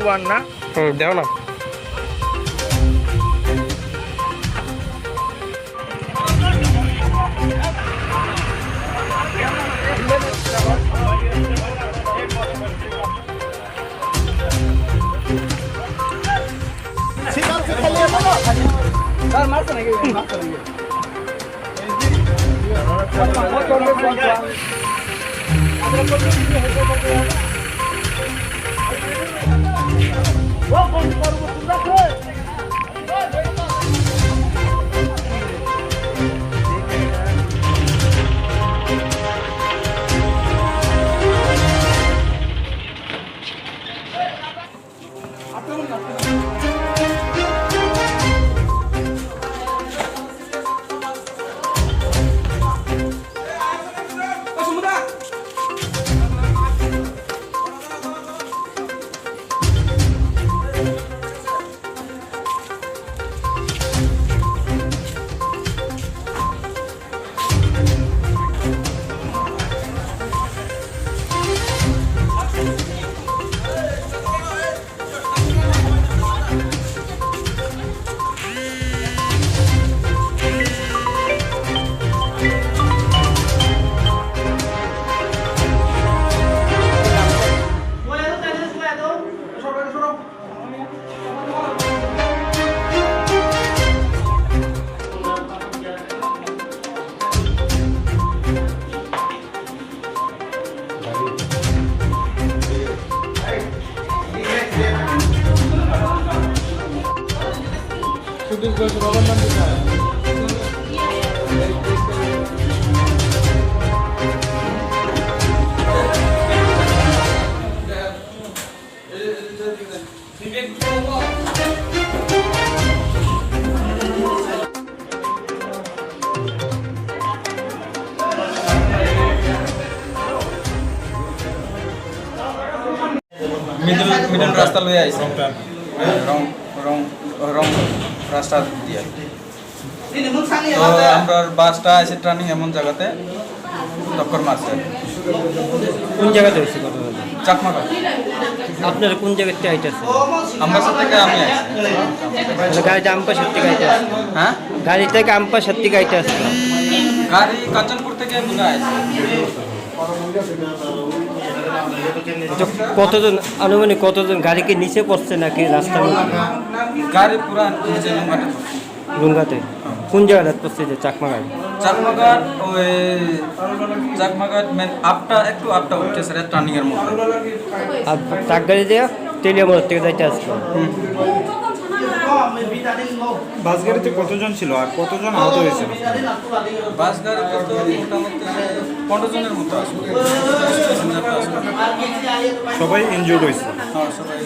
One না দেও না মিডল রাস্তা লয়ে আইছে রং রং রং রাস্তা দিয়ে তো আমরা বাসটা আছে ট্রানিং এমন জায়গাতে টক্কর মারছে। কোন জায়গাতে হয়েছে কথা চাকমাকা আপনারা কোন জায়গার থেকে আইতেছে আম্বাসা থেকে আমি আইছি। গাড়িটা আমপাশার থেকে আইতে আসছে হ্যাঁ গাড়ি থেকে আমপাশার থেকে আইতে আসছে গাড়ি কাঞ্চনপুর থেকে মনে আইছে। কতজন আনুমানিক কতজন গাড়িকে নিচে পড়ছে নাকি রাস্তার মধ্যে গাড়ি পুরা নিচে লুঙ্গাতে লুঙ্গাতে কোন জায়গায় পড়ছে যে চাকমা গাড়ি চাকমাঘাট ওই চাকমাঘাট মেন আপটা একটু আপটা উঠছে স্যার টার্নিং এর মধ্যে আর ট্রাক গাড়ি দিয়ে তেলিয়ামোড় থেকে যাইতে আসলো বাস গাড়িতে কতজন ছিল আর কতজন আহত হয়েছে? বাস গাড়িতে তো মোটামুটি 15 জনের মতো আসবে। সবাই ইনজুর্ড হয়েছে। হ্যাঁ সবাই